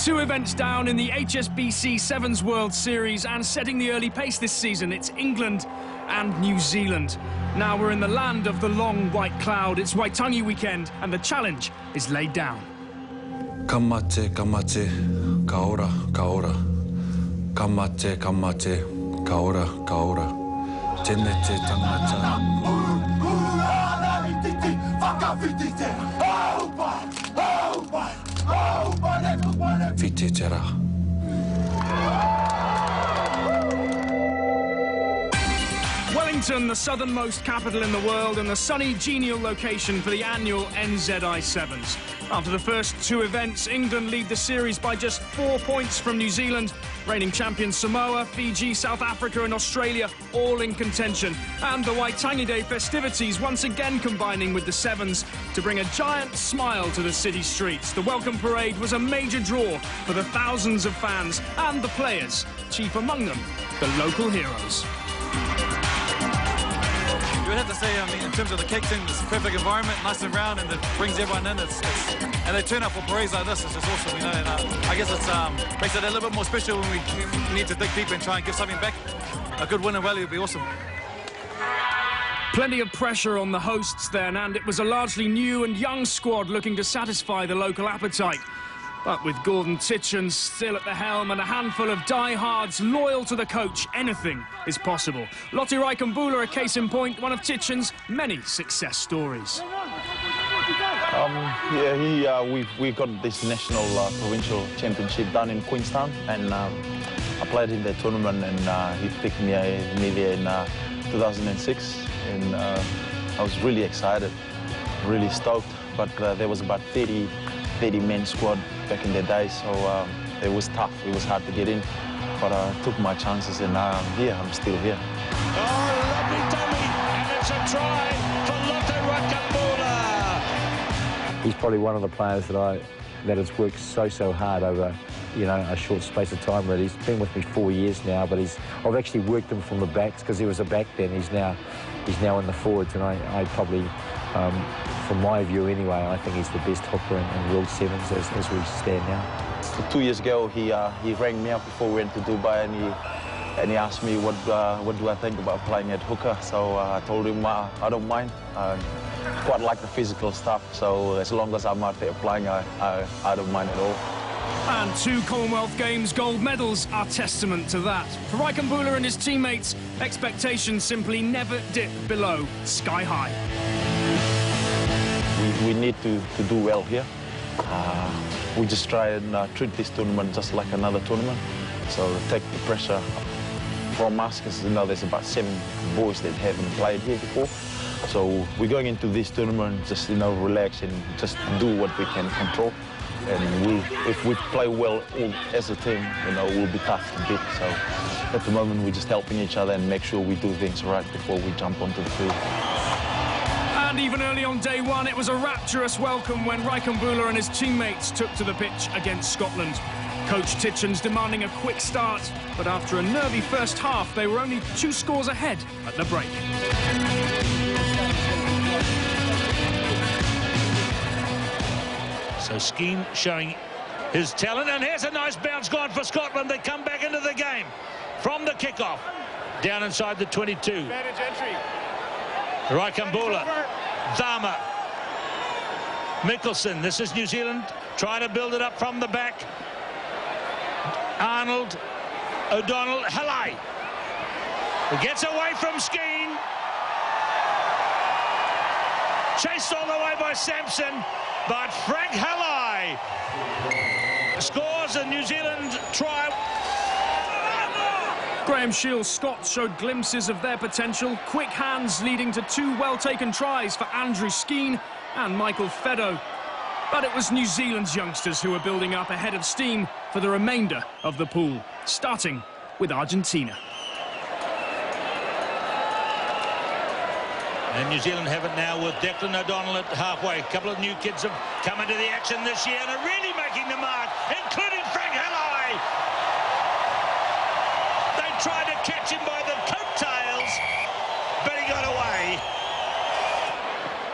2 events down in the HSBC Sevens World Series and setting the early pace this season. It's England and New Zealand. Now we're in the land of the long white cloud. It's Waitangi weekend and the challenge is laid down. Kamate, kamate, kaora, kaora. Kamate, kamate, kaora, kaora. Tenete tangata. Fite tera. Wellington, the southernmost capital in the world and the sunny, genial location for the annual NZI Sevens. After the first 2 events, England lead the series by just 4 points from New Zealand. Reigning champions Samoa, Fiji, South Africa and Australia all in contention. And the Waitangi Day festivities once again combining with the Sevens to bring a giant smile to the city streets. The welcome parade was a major draw for the thousands of fans and the players, chief among them, the local heroes. You would have to say, I mean, in terms of the kick team, it's a perfect environment, nice and round, and it brings everyone in. And they turn up for parades like this. It's just awesome, you know. And I guess it makes it a little bit more special when we need to dig deep and try and give something back. A good win and value would be awesome. Plenty of pressure on the hosts then, and it was a largely new and young squad looking to satisfy the local appetite. But with Gordon Titchens still at the helm and a handful of diehards loyal to the coach, anything is possible. Lotte Raikambula, a case in point, one of Titchens' many success stories. We got this national provincial championship done in Queenstown, and I played in the tournament, and he picked me there in 2006, and I was really excited, really stoked. But there was about 30-man squad back in the day, so it was tough. It was hard to get in, but I took my chances, and I'm still here. Oh, lovely dummy, and it's a try for Lotte Raikambula. He's probably one of the players that has worked so hard over, you know, a short space of time. Really, he's been with me 4 years now, but I've actually worked him from the backs because he was a back then. He's now in the forwards, and I probably. From my view anyway, I think he's the best hooker in World Sevens as we stand now. 2 years ago, he rang me up before we went to Dubai, and he asked me what do I think about playing at hooker. So I told him I don't mind. I quite like the physical stuff, so as long as I'm out there playing, I don't mind at all. And 2 Commonwealth Games gold medals are testament to that. For Raikambula and his teammates, expectations simply never dip below sky high. We need to do well here. We just try and treat this tournament just like another tournament. So take the pressure from us, because you know there's about 7 boys that haven't played here before. So we're going into this tournament just relax and just do what we can control. And if we play well as a team, we'll be tough to beat. So at the moment we're just helping each other and make sure we do things right before we jump onto the field. And even early on day 1, it was a rapturous welcome when Raikambula and his teammates took to the pitch against Scotland. Coach Titchens demanding a quick start, but after a nervy first half, they were only 2 scores ahead at the break. So Skeen showing his talent, and here's a nice bounce gone for Scotland. They come back into the game from the kickoff, down inside the 22. Raikambula, Dharma, Mickelson. This is New Zealand trying to build it up from the back. Arnold, O'Donnell, Halai. It gets away from Skeen. Chased all the way by Sampson, but Frank Halai scores a New Zealand try. Graham Shields' Scots showed glimpses of their potential. Quick hands leading to 2 well-taken tries for Andrew Skeen and Michael Feddo. But it was New Zealand's youngsters who were building up ahead of steam for the remainder of the pool, starting with Argentina. And New Zealand have it now with Declan O'Donnell at halfway. A couple of new kids have come into the action this year and are really making the mark, including Frank Halai. They tried to catch him by the coattails, but he got away.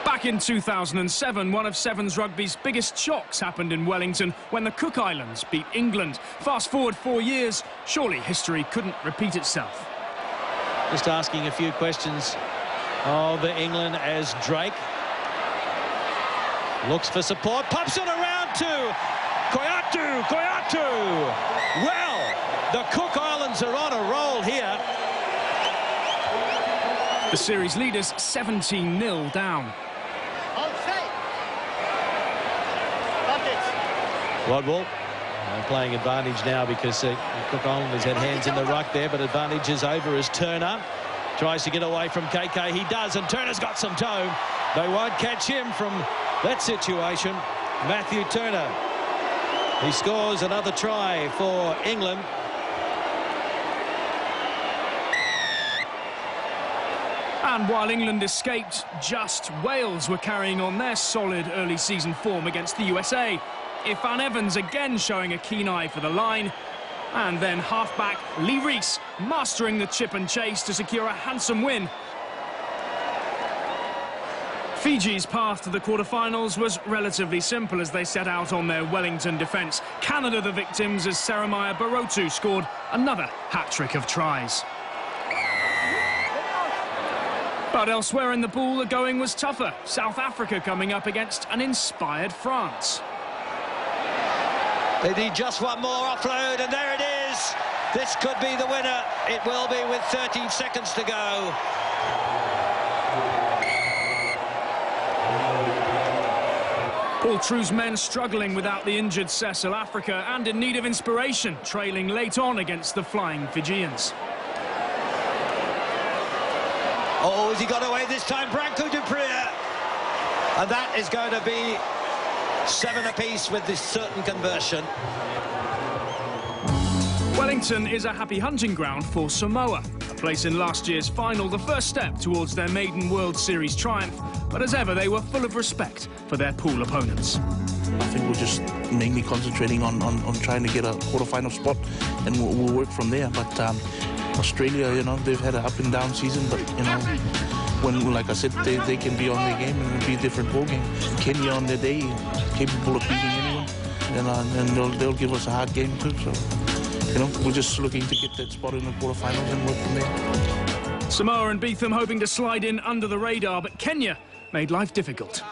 Back Back in 2007, one of Sevens rugby's biggest shocks happened in Wellington when the Cook Islands beat England. Fast forward 4 years, surely history couldn't repeat itself. Just asking a few questions of England as Drake looks for support, pops it around to Koyatu. Well, the Cook Islands are on a roll here. The series leaders 17-0 down. Rodwell playing advantage now because Cook Islanders had hands in the ruck there, but advantage is over as Turner tries to get away from KK. He does, and Turner's got some toe. They won't catch him from that situation. Matthew Turner, he scores another try for England. And while England escaped, just Wales were carrying on their solid early season form against the USA. Ifan Evans again showing a keen eye for the line. And then halfback Lee Rees mastering the chip and chase to secure a handsome win. Fiji's path to the quarterfinals was relatively simple as they set out on their Wellington defence. Canada the victims as Saramiah Barotu scored another hat-trick of tries. But elsewhere in the pool, the going was tougher. South Africa coming up against an inspired France. They need just one more offload, and there it is. This could be the winner. It will be with 13 seconds to go. Paul True's men struggling without the injured Cecil Africa and in need of inspiration, trailing late on against the flying Fijians. Oh, has he got away this time? Branko Dupree. And that is going to be 7 apiece with this certain conversion. Wellington is a happy hunting ground for Samoa. A place in last year's final, the first step towards their maiden World Series triumph. But as ever, they were full of respect for their pool opponents. I think we're just mainly concentrating on trying to get a quarterfinal spot, and we'll work from there. But Australia, you know, they've had an up and down season, but you know, when, like I said, they can be on their game and it'll be a different ball game. Kenya on their day, capable of beating anyone, and they'll give us a hard game too. So, you know, we're just looking to get that spot in the quarterfinals and work from there. Samoa and Beetham hoping to slide in under the radar, but Kenya made life difficult.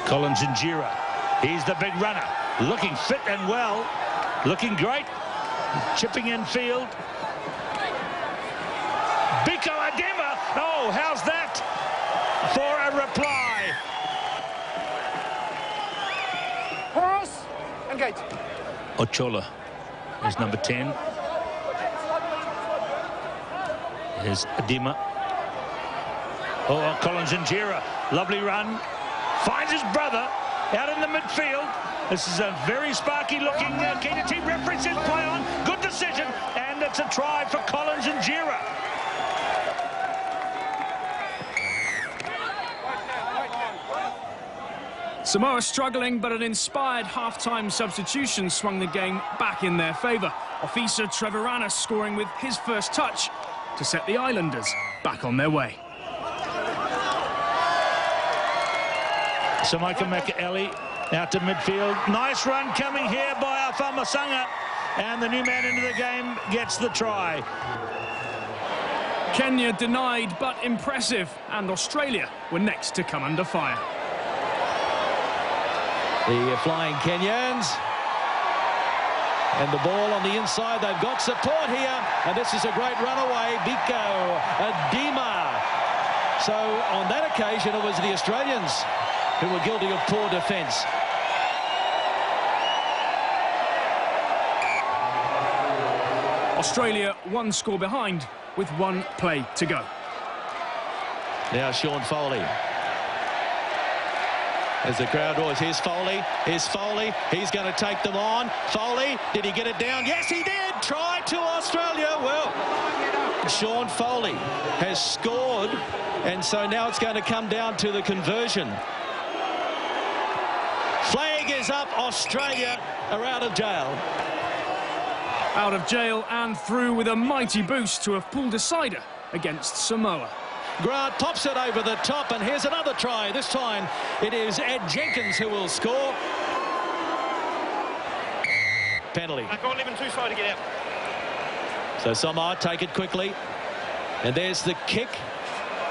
Collins Injera, he's the big runner, looking fit and well, looking great, chipping in field. Biko Adema, oh, how's that for a reply? Horse, engage. Ochola is number 10. Here's Adema. Oh, Collins Injera, lovely run. Finds his brother out in the midfield. This is a very sparky looking Kenya team. Referee says play on. Good decision. And it's a try for Collins Injera. Samoa struggling, but an inspired half-time substitution swung the game back in their favour. Officer Trevorana scoring with his first touch to set the Islanders back on their way. Samaika Makaeli out to midfield. Nice run coming here by Afamasanga. And the new man into the game gets the try. Kenya denied, but impressive. And Australia were next to come under fire. The flying Kenyans. And the ball on the inside. They've got support here. And this is a great runaway. Biko Adema. So on that occasion, it was the Australians who were guilty of poor defence. Australia one score behind with one play to go. Now Sean Foley. As the crowd roars, here's Foley, he's going to take them on. Foley, did he get it down? Yes, he did! Try to Australia. Well, Sean Foley has scored, and so now it's going to come down to the conversion. Flag is up, Australia are out of jail. Out of jail and through with a mighty boost to a pool decider against Samoa. Grant pops it over the top, and here's another try. This time it is Ed Jenkins who will score. Penalty. Go on, 11-2 side to get out. So Samoa take it quickly. And there's the kick.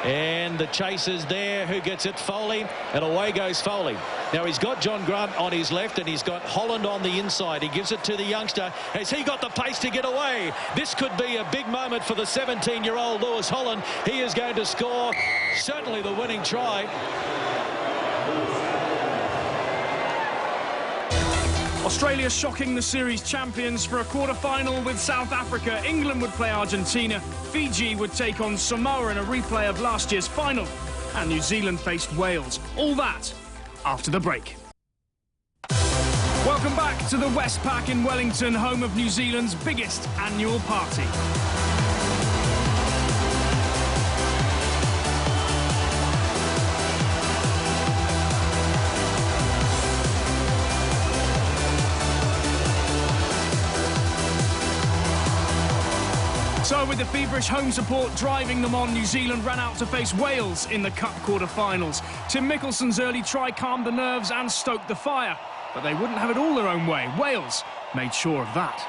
And the chase is there. Who gets it? Foley. And away goes Foley. Now he's got John Grant on his left and he's got Holland on the inside. He gives it to the youngster. Has he got the pace to get away? This could be a big moment for the 17-year-old Lewis Holland. He is going to score certainly the winning try. Australia shocking the series champions for a quarter-final with South Africa. England would play Argentina. Fiji would take on Samoa in a replay of last year's final. And New Zealand faced Wales. All that after the break. Welcome back to the Westpac in Wellington, home of New Zealand's biggest annual party. So with the feverish home support driving them on, New Zealand ran out to face Wales in the Cup quarter-finals. Tim Mickelson's early try calmed the nerves and stoked the fire, but they wouldn't have it all their own way. Wales made sure of that.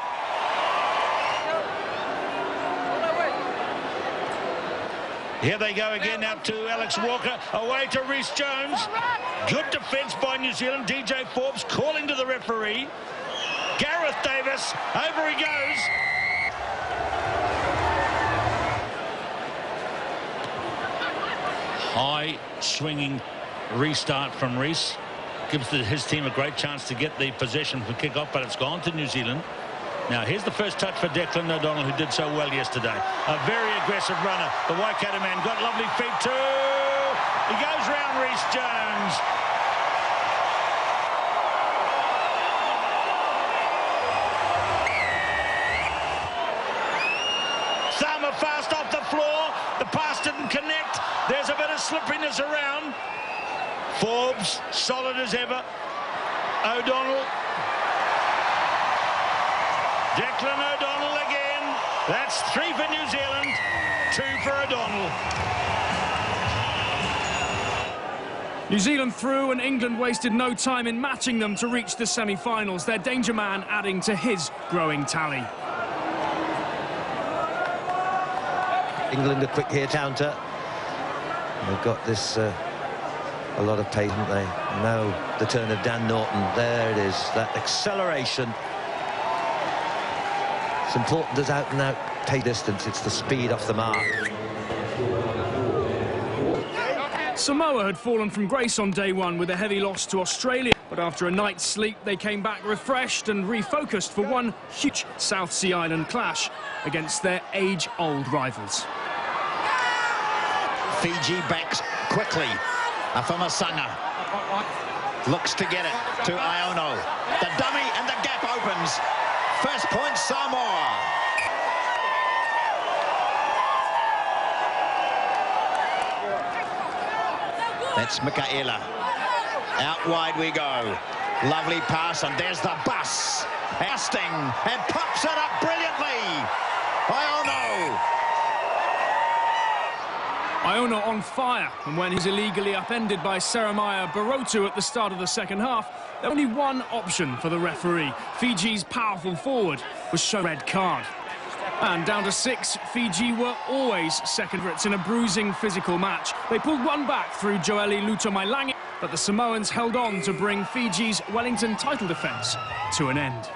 Here they go again, out to Alex Walker, away to Rhys Jones. Good defence by New Zealand. DJ Forbes calling to the referee. Gareth Davis, over he goes. High swinging restart from Rhys gives his team a great chance to get the possession for kick-off, but it's gone to New Zealand. Now here's the first touch for Declan O'Donnell, who did so well yesterday. A very aggressive runner. The Waikato man got lovely feet too. He goes round Rhys Jones. Tharma fast off the floor. The pass didn't connect. There's a bit of slipperiness around. Forbes, solid as ever. O'Donnell. Declan O'Donnell again. That's 3 for New Zealand, 2 for O'Donnell. New Zealand through, and England wasted no time in matching them to reach the semi-finals. Their danger man adding to his growing tally. England a quick here counter. They've got this a lot of pace, haven't they? Now the turn of Dan Norton. There it is, that acceleration. It's important as out and out pay distance. It's the speed off the mark. Samoa had fallen from grace on day one with a heavy loss to Australia. But after a night's sleep, they came back refreshed and refocused for one huge South Sea Island clash against their age-old rivals. Fiji backs quickly. Afamasanga looks to get it to Iono. The dummy and the gap opens. First point, Samoa. That's Mikaela. Out wide we go. Lovely pass, and there's the bus. Asting, and pops it up brilliantly. Iono. Iono on fire, and when he's illegally upended by Seremiah Barotu at the start of the second half, there only one option for the referee. Fiji's powerful forward was shown a red card. And down to 6, Fiji were always second favourites in a bruising physical match. They pulled one back through Joeli Lutomailangi, but the Samoans held on to bring Fiji's Wellington title defence to an end.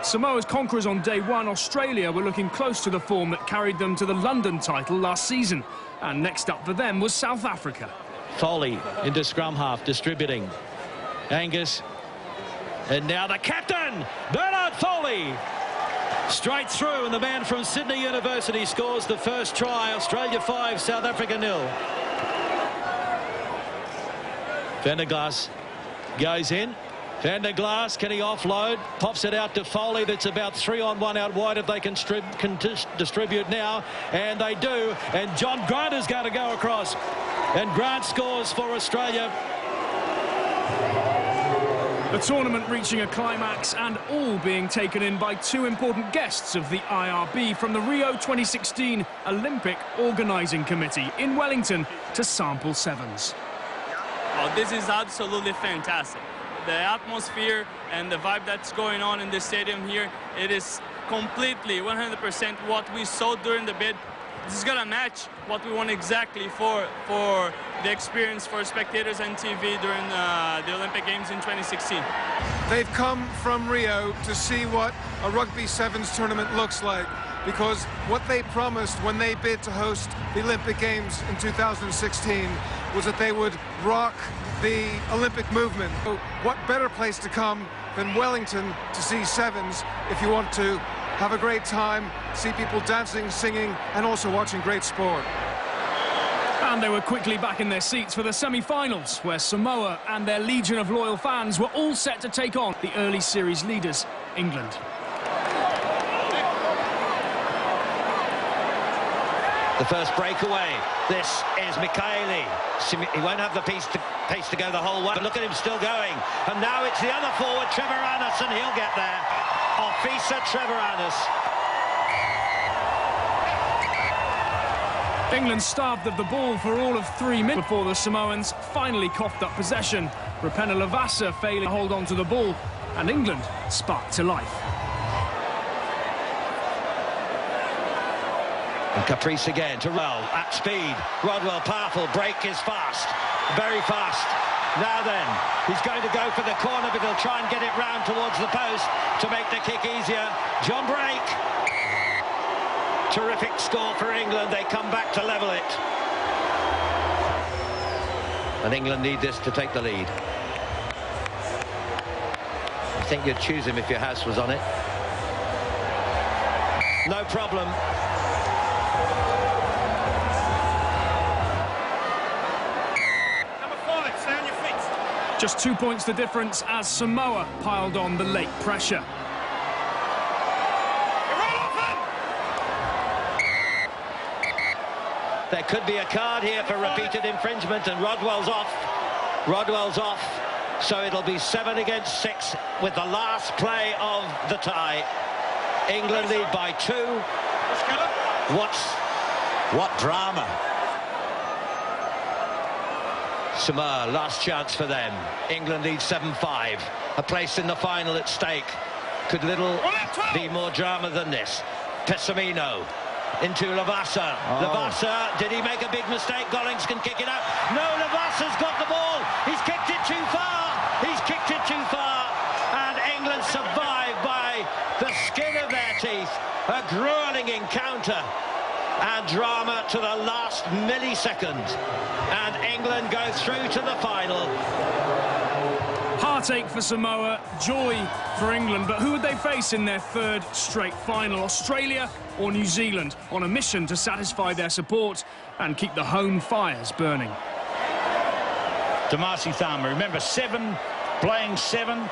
Samoa's conquerors on day one, Australia, were looking close to the form that carried them to the London title last season. And next up for them was South Africa. Foley into scrum half, distributing. Angus. And now the captain, Bernard Foley. Straight through, and the man from Sydney University scores the first try. Australia 5, South Africa 0. Vanderglass goes in. Vanderglass, can he offload? Pops it out to Foley. That's about 3-on-1 out wide if they can distribute now. And they do. And John Grant is going to go across. And Grant scores for Australia. The tournament reaching a climax and all being taken in by two important guests of the IRB from the Rio 2016 Olympic Organising Committee in Wellington to sample sevens. Oh, this is absolutely fantastic. The atmosphere and the vibe that's going on in the stadium here, it is completely 100% what we saw during the bid. This is going to match what we want exactly for the experience for spectators and TV during the Olympic Games in 2016. They've come from Rio to see what a Rugby Sevens tournament looks like, because what they promised when they bid to host the Olympic Games in 2016 was that they would rock the Olympic movement. So what better place to come than Wellington to see sevens if you want to have a great time, see people dancing, singing, and also watching great sport. And they were quickly back in their seats for the semi-finals, where Samoa and their legion of loyal fans were all set to take on the early series leaders, England. The first breakaway. This is Michaeli. He won't have the pace to go the whole way, but look at him still going. And now it's the other forward, Trevor Annis, and he'll get there. Officer Trevor Annis. England starved of the ball for all of 3 minutes before the Samoans finally coughed up possession. Rapena Lavasa failing to hold on to the ball, and England sparked to life. And Caprice again to Rodwell at speed. Rodwell powerful, break is fast, very fast. Now then, he's going to go for the corner, but he'll try and get it round towards the post to make the kick easier. John Brake. Terrific score for England. They come back to level it. And England need this to take the lead. I think you'd choose him if your house was on it. No problem. Just 2 points the difference as Samoa piled on the late pressure. There could be a card here for repeated infringement, and Rodwell's off. Rodwell's off, so it'll be 7 against 6 with the last play of the tie. England lead by 2. What drama. Samoa, last chance for them. England leads 7-5. A place in the final at stake. Could little be more drama than this? Pessamino into Lavasa. Lavasa, did he make a big mistake? Gollings can kick it up. No, Lavasa's got the ball. He's kicked it too far. He's kicked it too far. And England survived by the skin of their teeth. A grueling encounter. And drama to the last millisecond. And England go through to the final. Heartache for Samoa, joy for England, but who would they face in their 3rd straight final? Australia or New Zealand, on a mission to satisfy their support and keep the home fires burning. Damasi Thama, remember 7 playing 7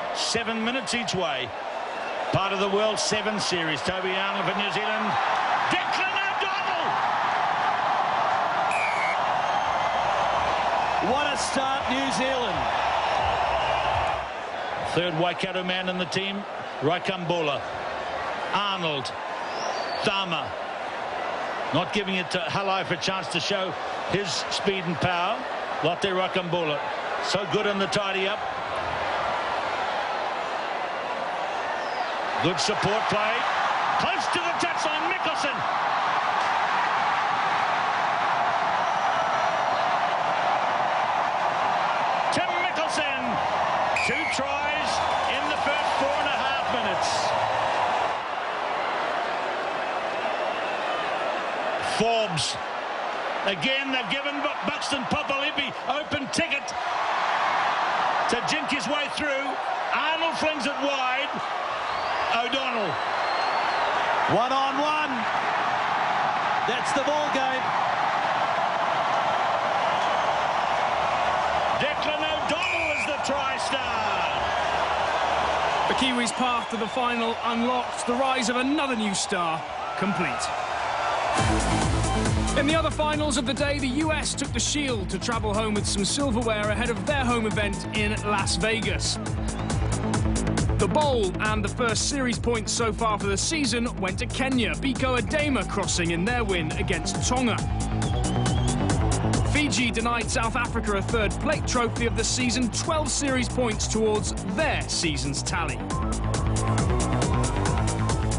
minutes each way. Part of the World 7 series. Toby Young for New Zealand. Declan O'Donnell! What a start, New Zealand. 3rd Waikato man in the team, Raikambola. Arnold. Thama. Not giving it to Halai for a chance to show his speed and power. Lotte Raikambola. So good in the tidy-up. Good support play. Close to the touchline, Mickelson. Tim Mickelson. 2 tries in the first 4.5 minutes. Forbes. Again, they've given Buxton Papali'i open ticket to jink his way through. Arnold flings it wide. O'Donnell. 1-on-1. That's the ball game. Declan O'Donnell is the try-star. The Kiwis' path to the final unlocked, the rise of another new star complete. In the other finals of the day, the US took the shield to travel home with some silverware ahead of their home event in Las Vegas. The bowl and the first series points so far for the season went to Kenya. Biko Adema crossing in their win against Tonga. Fiji denied South Africa a third plate trophy of the season, 12 series points towards their season's tally.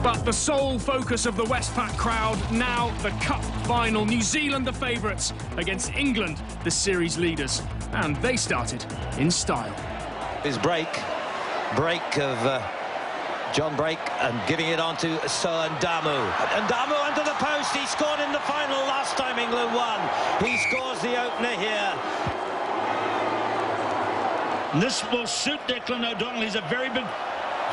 But the sole focus of the Westpac crowd, now the Cup final. New Zealand the favourites against England, the series leaders. And they started in style. His break of John Brake and giving it on to Sir Ndamu. Ndamu under the post. He scored in the final last time England won. He scores the opener here. And this will suit Declan O'Donnell. He's a very big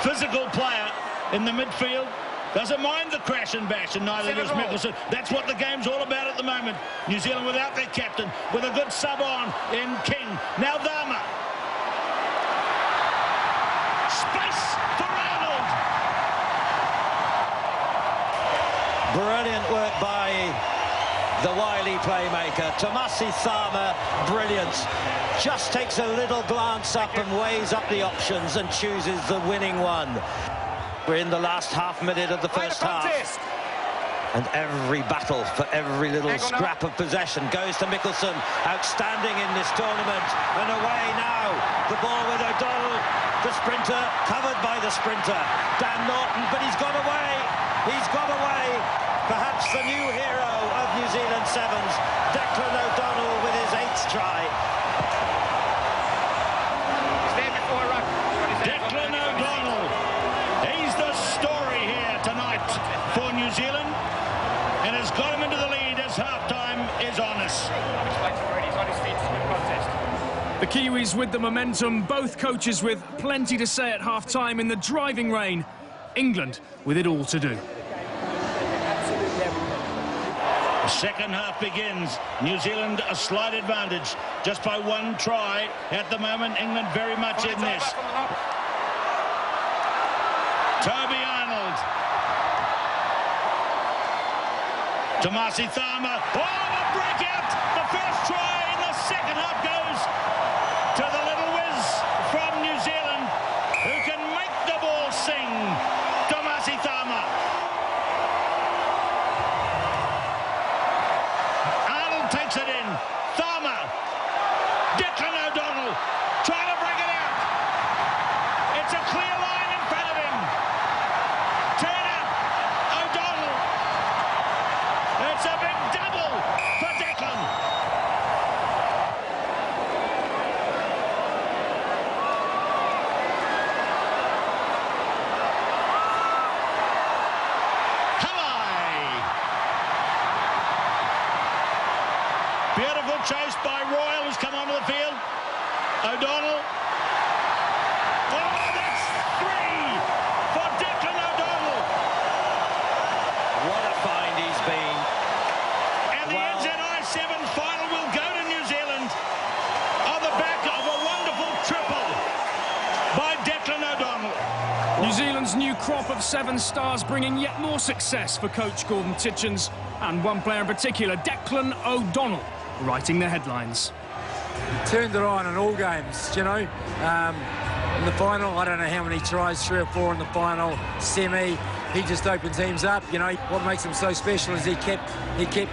physical player in the midfield. Doesn't mind the crash and bash, and neither does Mickelson. That's what the game's all about at the moment. New Zealand without their captain, with a good sub on in King. Now Dharma. Space for Arnold. Brilliant work by the wily playmaker. Tomasi Tharma, brilliant. Just takes a little glance up and weighs up the options and chooses the winning one. We're in the last half minute of the first half. And every battle for every little scrap of possession goes to Mickelson. Outstanding in this tournament. And away now. The ball with O'Donnell. The sprinter, covered by the sprinter. Dan Norton, but he's got away. He's got away. Perhaps the new hero of New Zealand Sevens. Declan O'Donnell with his 8th try. Declan O'Donnell. He's the story here tonight for New Zealand, and has got him into the lead as half-time is on us. The Kiwis with the momentum, both coaches with plenty to say at half-time in the driving rain. England with it all to do. The second half begins. New Zealand a slight advantage just by 1 try at the moment. England very much in this. Toby Arnold. Tomasi Tharma. Oh, the breakout! The first try in the second half goes to the little whiz from New Zealand, who can make the ball sing. Tomasi Tharma. Arnold takes it in. Tharma. Declan O'Donnell trying to break it out. It's a clear line in front of him. Turner, O'Donnell. It's a big double for Declan. Hawaii. Beautiful chase by Royal, who's come onto the field. O'Donnell. Oh, that's 3 for Declan O'Donnell. What a find he's been. And the NZI Sevens final will go to New Zealand on the back of a wonderful triple by Declan O'Donnell. New Zealand's new crop of 7 stars bringing yet more success for coach Gordon Titchens, and one player in particular, Declan O'Donnell, writing the headlines. He turned it on in all games, you know. In the final, I don't know how many tries, 3 or 4 in the final, semi. He just opened teams up, you know. What makes him so special is he kept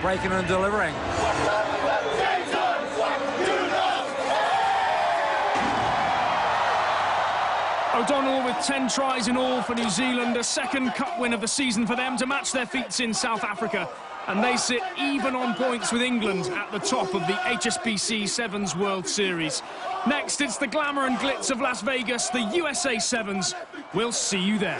breaking and delivering. O'Donnell with 10 tries in all for New Zealand, a second cup win of the season for them to match their feats in South Africa. And they sit even on points with England at the top of the HSBC Sevens World Series. Next, it's the glamour and glitz of Las Vegas, the USA Sevens. We'll see you there.